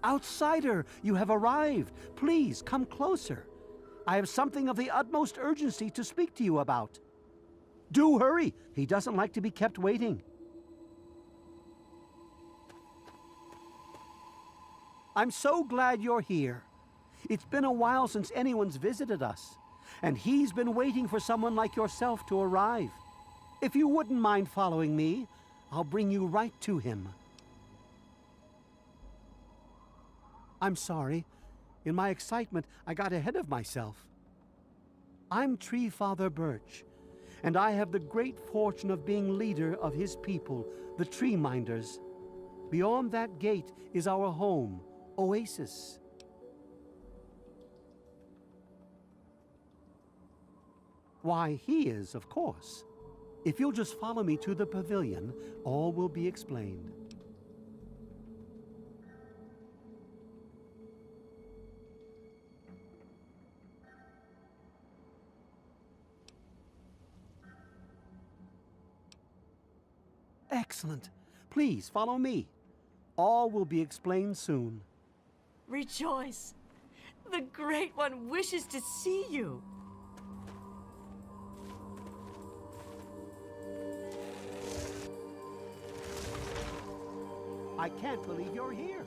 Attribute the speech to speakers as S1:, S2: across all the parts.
S1: Outsider, you have arrived. Please, come closer. I have something of the utmost urgency to speak to you about. Do hurry. He doesn't like to be kept waiting. I'm so glad you're here. It's been a while since anyone's visited us, and he's been waiting for someone like yourself to arrive. If you wouldn't mind following me, I'll bring you right to him. I'm sorry. In my excitement, I got ahead of myself. I'm Tree Father Birch, and I have the great fortune of being leader of his people, the Tree Minders. Beyond that gate is our home, Oasis. Why, he is, of course. If you'll just follow me to the pavilion, all will be explained. Excellent. Please follow me. All will be explained soon.
S2: Rejoice! The Great One wishes to see you!
S1: I can't believe you're here.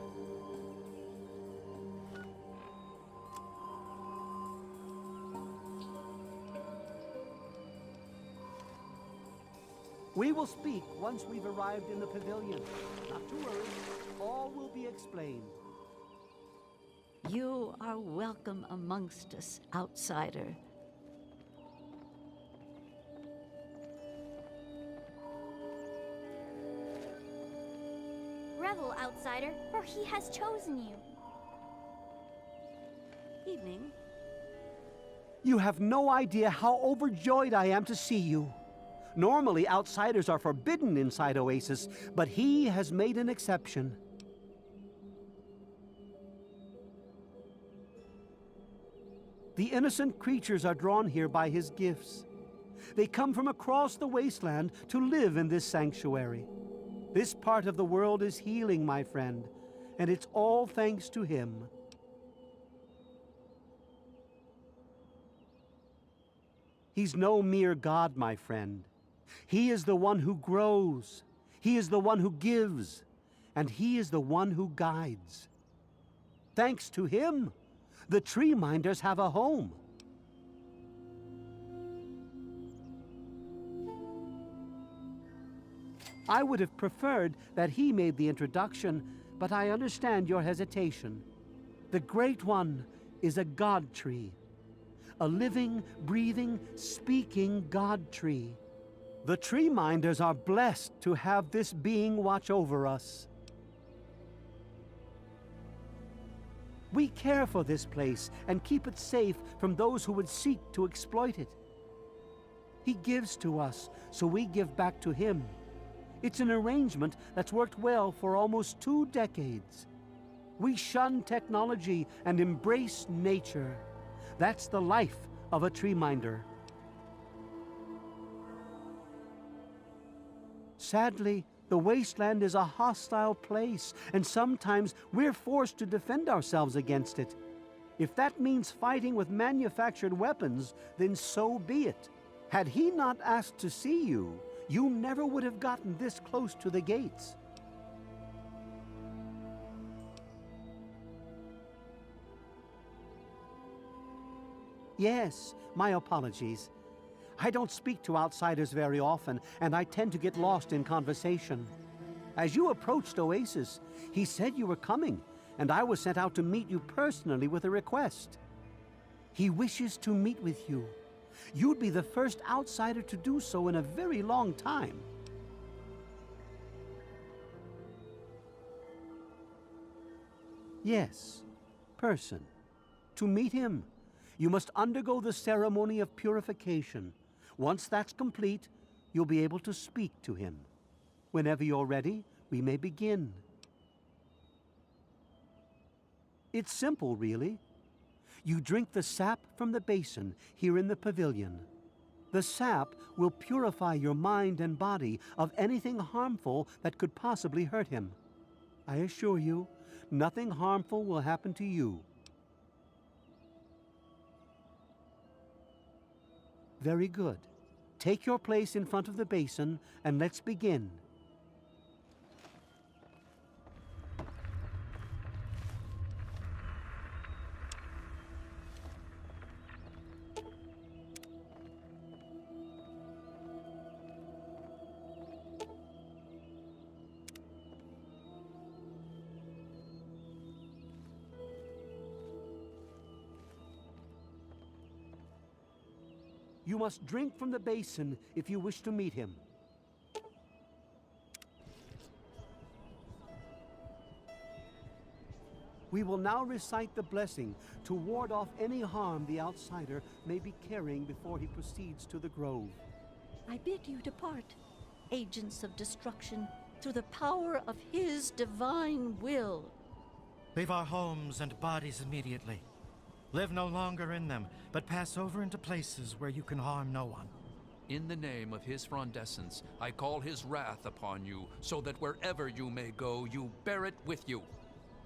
S1: We will speak once we've arrived in the pavilion. Not to worry, all will be explained.
S3: You are welcome amongst us, outsider.
S4: Revel, outsider, for he has chosen you.
S3: Evening.
S1: You have no idea how overjoyed I am to see you. Normally, outsiders are forbidden inside Oasis, but he has made an exception. The innocent creatures are drawn here by his gifts. They come from across the wasteland to live in this sanctuary. This part of the world is healing, my friend, and it's all thanks to him. He's no mere god, my friend. He is the one who grows. He is the one who gives. And he is the one who guides. Thanks to him, the Tree Minders have a home. I would have preferred that he made the introduction, but I understand your hesitation. The Great One is a god tree. A living, breathing, speaking god tree. The Tree Minders are blessed to have this being watch over us. We care for this place and keep it safe from those who would seek to exploit it. He gives to us, so we give back to him. It's an arrangement that's worked well for almost 2 decades. We shun technology and embrace nature. That's the life of a Tree Minder. Sadly, the wasteland is a hostile place, and sometimes we're forced to defend ourselves against it. If that means fighting with manufactured weapons, then so be it. Had he not asked to see you, you never would have gotten this close to the gates. Yes, my apologies. I don't speak to outsiders very often, and I tend to get lost in conversation. As you approached Oasis, he said you were coming, and I was sent out to meet you personally with a request. He wishes to meet with you. You'd be the first outsider to do so in a very long time. Yes, person. To meet him, you must undergo the ceremony of purification. Once that's complete, you'll be able to speak to him. Whenever you're ready, we may begin. It's simple, really. You drink the sap from the basin here in the pavilion. The sap will purify your mind and body of anything harmful that could possibly hurt him. I assure you, nothing harmful will happen to you. Very good. Take your place in front of the basin, and let's begin. You must drink from the basin if you wish to meet him. We will now recite the blessing to ward off any harm the outsider may be carrying before he proceeds to the grove.
S3: I bid you depart, agents of destruction, through the power of his divine will.
S5: Leave our homes and bodies immediately. Live no longer in them, but pass over into places where you can harm no one.
S6: In the name of his frondescence, I call his wrath upon you, so that wherever you may go, you bear it with you.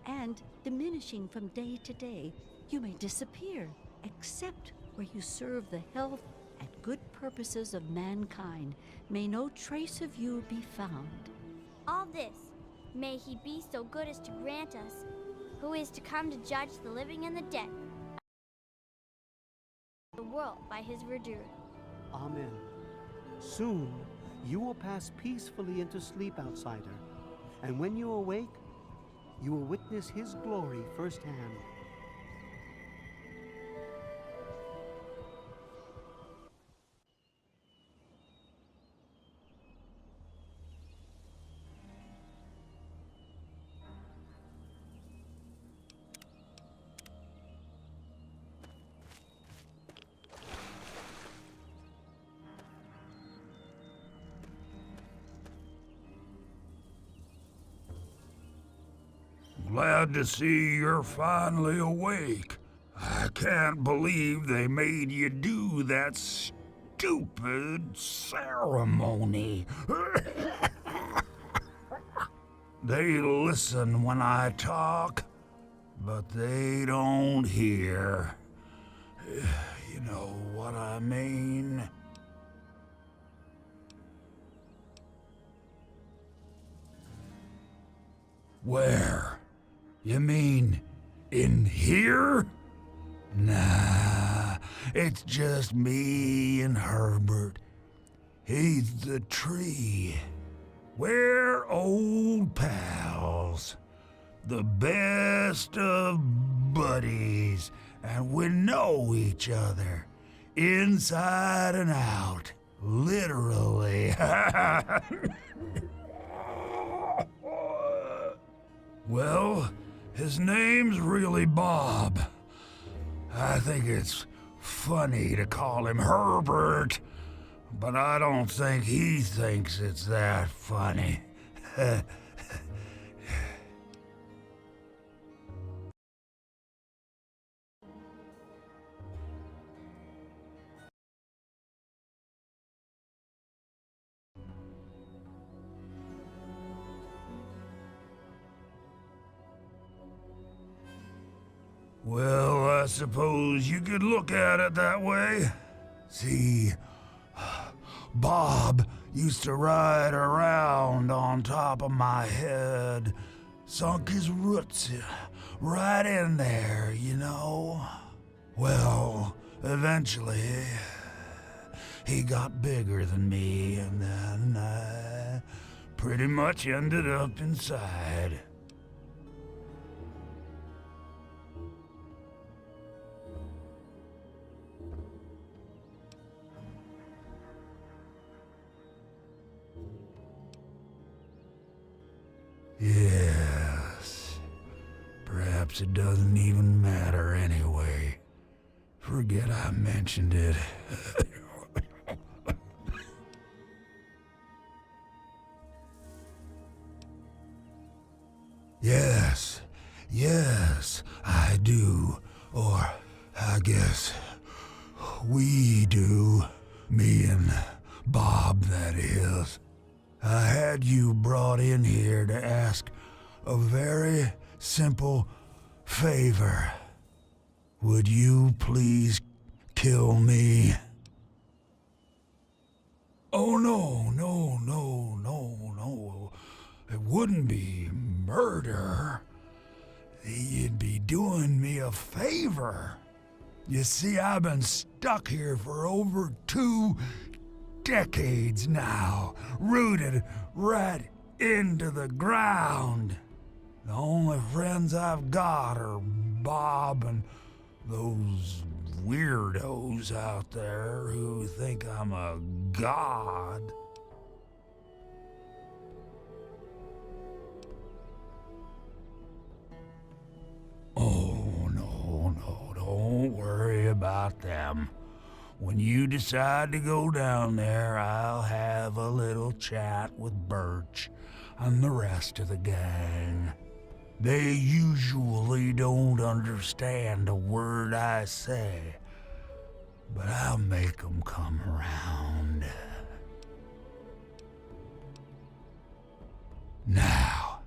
S3: And, diminishing from day to day, you may disappear, except where you serve the health and good purposes of mankind. May no trace of you be found.
S4: All this, may he be so good as to grant us, who is to come to judge the living and the dead, the world by his verdure.
S1: Amen. Soon, you will pass peacefully into sleep, outsider. And when you awake, you will witness his glory firsthand.
S7: Glad to see you're finally awake. I can't believe they made you do that stupid ceremony. They listen when I talk, but they don't hear. You know what I mean? Where? You mean in here? Nah, it's just me and Herbert. He's the tree. We're old pals. The best of buddies. And we know each other. Inside and out. Literally. Well, his name's really Bob. I think it's funny to call him Herbert, but I don't think he thinks it's that funny. Well, I suppose you could look at it that way. See, Bob used to ride around on top of my head, sunk his roots right in there, you know. Well, eventually, he got bigger than me, and then I pretty much ended up inside. Yes. Perhaps it doesn't even matter anyway. Forget I mentioned it. Yes, I do. Or, I guess, we do. Me and Bob, that is. I had you brought in here to ask a very simple favor. Would you please kill me? Oh, no, no, no, no, no. It wouldn't be murder. You'd be doing me a favor. You see, I've been stuck here for over 2 decades now, rooted right into the ground. The only friends I've got are Bob and those weirdos out there who think I'm a god. Oh, no, don't worry about them. When you decide to go down there, I'll have a little chat with Birch and the rest of the gang. They usually don't understand a word I say, but I'll make them come around. Now,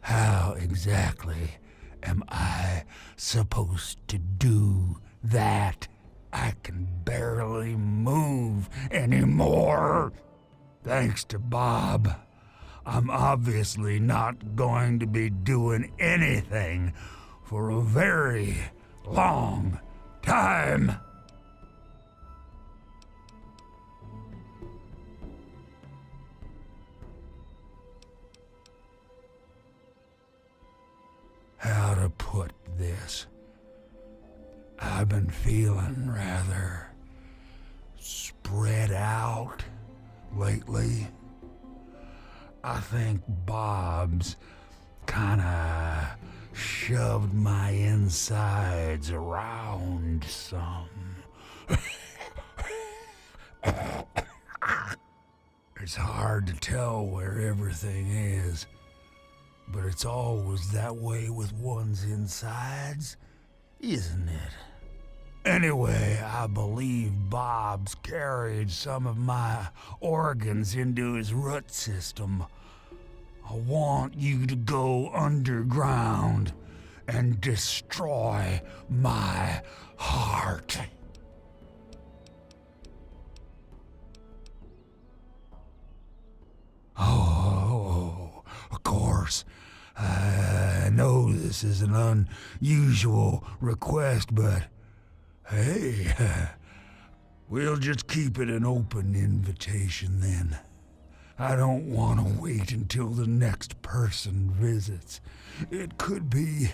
S7: how exactly am I supposed to do that? I can barely move anymore. Thanks to Bob, I'm obviously not going to be doing anything for a very long time. How to put this? I've been feeling rather spread out lately. I think Bob's kinda shoved my insides around some. It's hard to tell where everything is, but it's always that way with one's insides, isn't it? Anyway, I believe Bob's carried some of my organs into his root system. I want you to go underground and destroy my heart. Oh, of course. I know this is an unusual request, but hey, we'll just keep it an open invitation then. I don't want to wait until the next person visits. It could be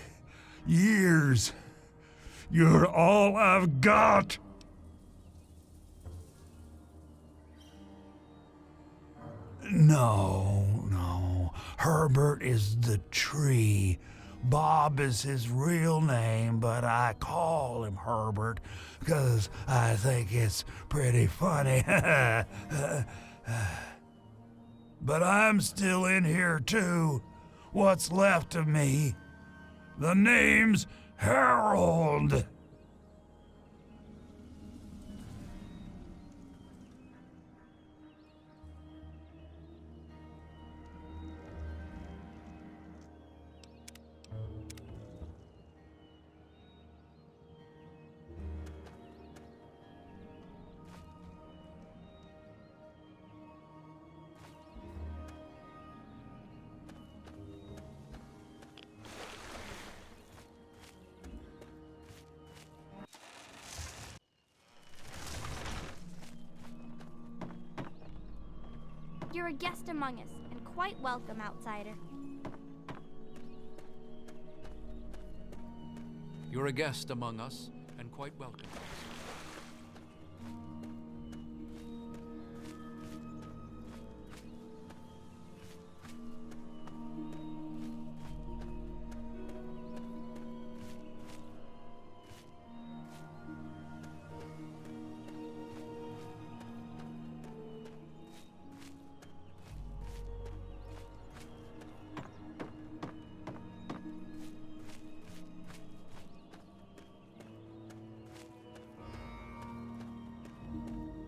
S7: years. You're all I've got. No. Herbert is the tree. Bob is his real name, but I call him Herbert because I think it's pretty funny. But I'm still in here too. What's left of me? The name's Harold.
S4: You're a guest among us, and quite welcome, outsider.
S6: You're a guest among us, and quite welcome.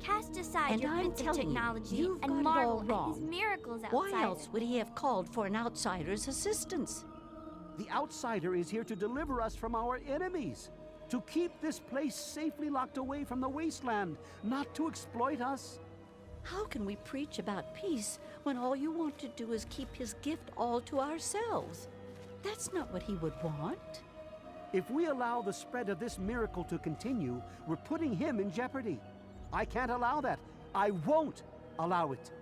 S4: Cast aside
S3: And
S4: your
S3: I'm
S4: bits of
S3: telling you,
S4: technology
S3: you've got
S4: and
S3: it all
S4: marvel at
S3: wrong.
S4: his miracles, outsider.
S3: Why else would he have called for an outsider's assistance?
S1: The outsider is here to deliver us from our enemies, to keep this place safely locked away from the wasteland, not to exploit us.
S3: How can we preach about peace when all you want to do is keep his gift all to ourselves? That's not what he would want.
S1: If we allow the spread of this miracle to continue, we're putting him in jeopardy. I can't allow that. I won't allow it.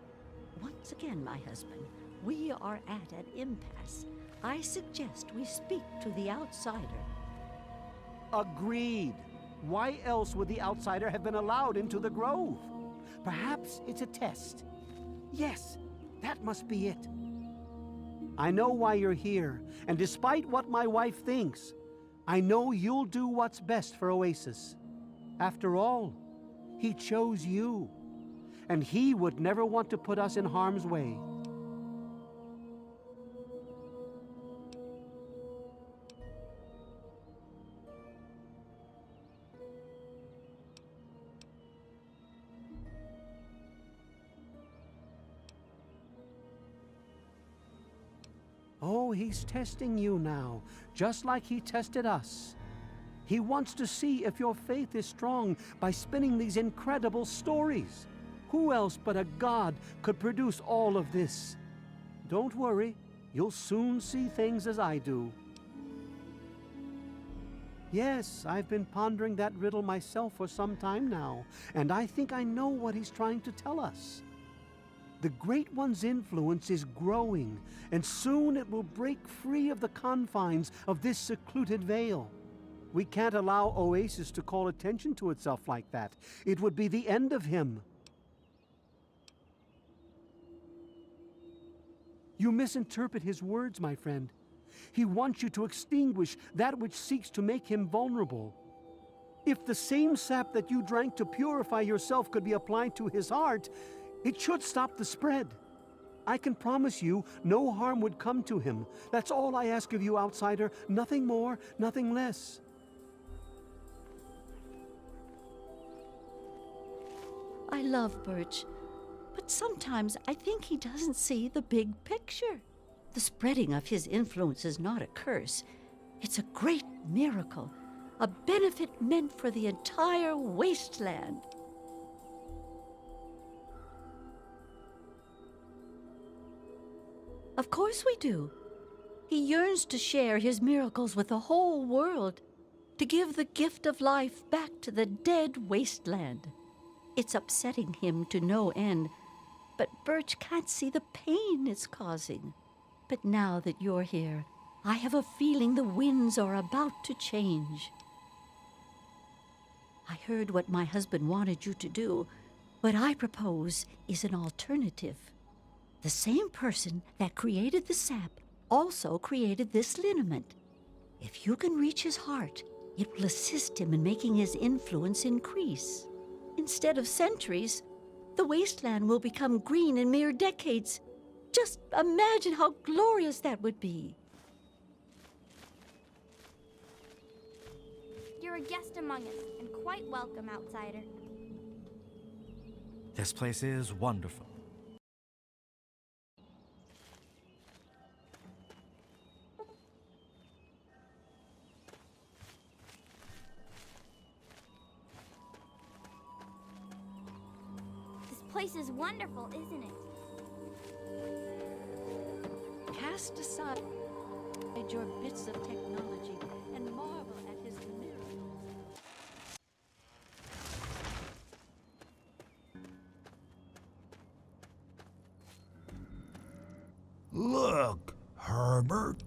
S3: Once again, my husband, we are at an impasse. I suggest we speak to the outsider.
S1: Agreed. Why else would the outsider have been allowed into the grove? Perhaps it's a test. Yes, that must be it. I know why you're here, and despite what my wife thinks, I know you'll do what's best for Oasis. After all, he chose you, and he would never want to put us in harm's way. Oh, he's testing you now, just like he tested us. He wants to see if your faith is strong by spinning these incredible stories. Who else but a god could produce all of this? Don't worry, you'll soon see things as I do. Yes, I've been pondering that riddle myself for some time now, and I think I know what he's trying to tell us. The Great One's influence is growing, and soon it will break free of the confines of this secluded vale. We can't allow Oasis to call attention to itself like that. It would be the end of him. You misinterpret his words, my friend. He wants you to extinguish that which seeks to make him vulnerable. If the same sap that you drank to purify yourself could be applied to his heart, it should stop the spread. I can promise you no harm would come to him. That's all I ask of you, outsider. Nothing more, nothing less.
S3: I love Birch, but sometimes I think he doesn't see the big picture. The spreading of his influence is not a curse. It's a great miracle, a benefit meant for the entire wasteland. Of course we do. He yearns to share his miracles with the whole world, to give the gift of life back to the dead wasteland. It's upsetting him to no end, but Birch can't see the pain it's causing. But now that you're here, I have a feeling the winds are about to change. I heard what my husband wanted you to do. What I propose is an alternative. The same person that created the sap also created this liniment. If you can reach his heart, it will assist him in making his influence increase. Instead of centuries, the wasteland will become green in mere decades. Just imagine how glorious that would be.
S4: You're a guest among us, and quite welcome, outsider.
S5: This place is wonderful.
S4: This place is wonderful, isn't it?
S3: Cast aside your bits of technology and marvel at his miracles.
S7: Look, Herbert.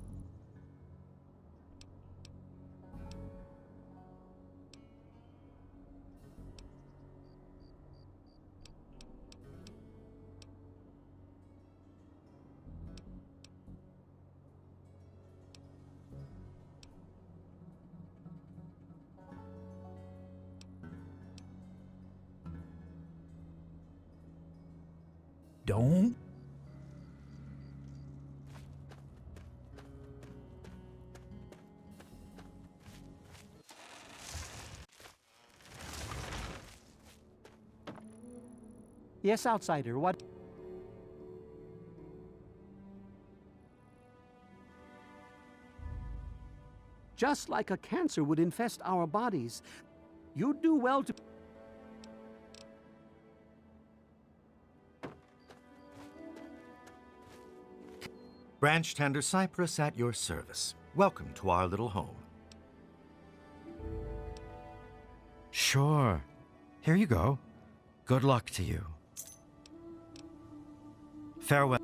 S7: Don't.
S1: Yes, outsider, what? just like a cancer would infest our bodies. You'd do well to...
S5: Branch Tender Cypress at your service. Welcome to our little home. Sure. Here you go. Good luck to you. Farewell.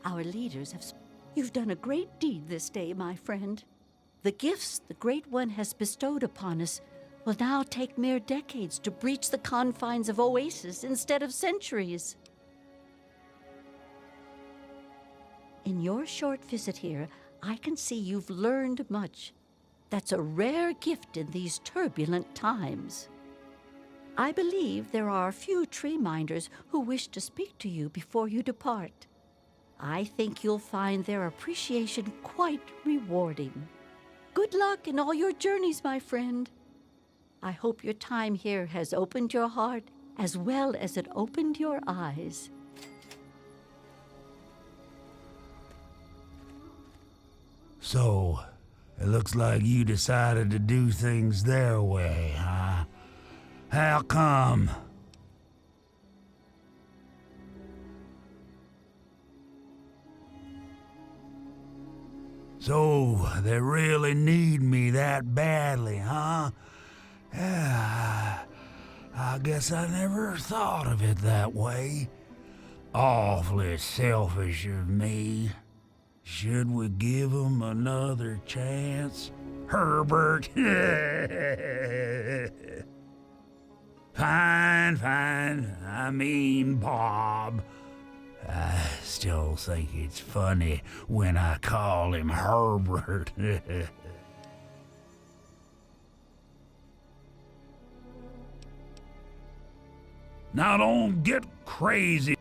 S3: Our leaders have... You've done a great deed this day, my friend. The gifts the Great One has bestowed upon us will now take mere decades to breach the confines of Oasis instead of centuries. In your short visit here, I can see you've learned much. That's a rare gift in these turbulent times. I believe there are a few tree minders who wish to speak to you before you depart. I think you'll find their appreciation quite rewarding. Good luck in all your journeys, my friend. I hope your time here has opened your heart as well as it opened your eyes.
S7: So, it looks like you decided to do things their way, huh? How come? So, they really need me that badly, huh? Yeah, I guess I never thought of it that way. Awfully selfish of me. Should we give him another chance? Herbert? Fine, fine. I mean, Bob. I still think it's funny when I call him Herbert. Now don't get crazy.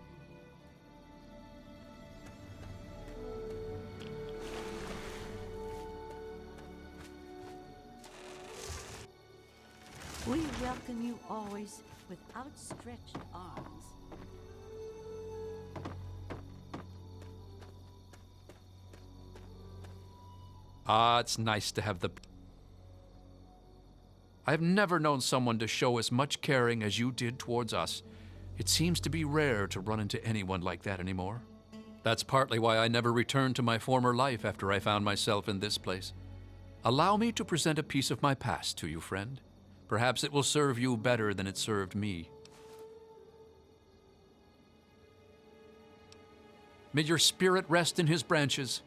S3: We welcome you always with outstretched arms.
S6: Ah, it's nice to have the... I've never known someone to show as much caring as you did towards us. It seems to be rare to run into anyone like that anymore. That's partly why I never returned to my former life after I found myself in this place. Allow me to present a piece of my past to you, friend. Perhaps it will serve you better than it served me. May your spirit rest in his branches.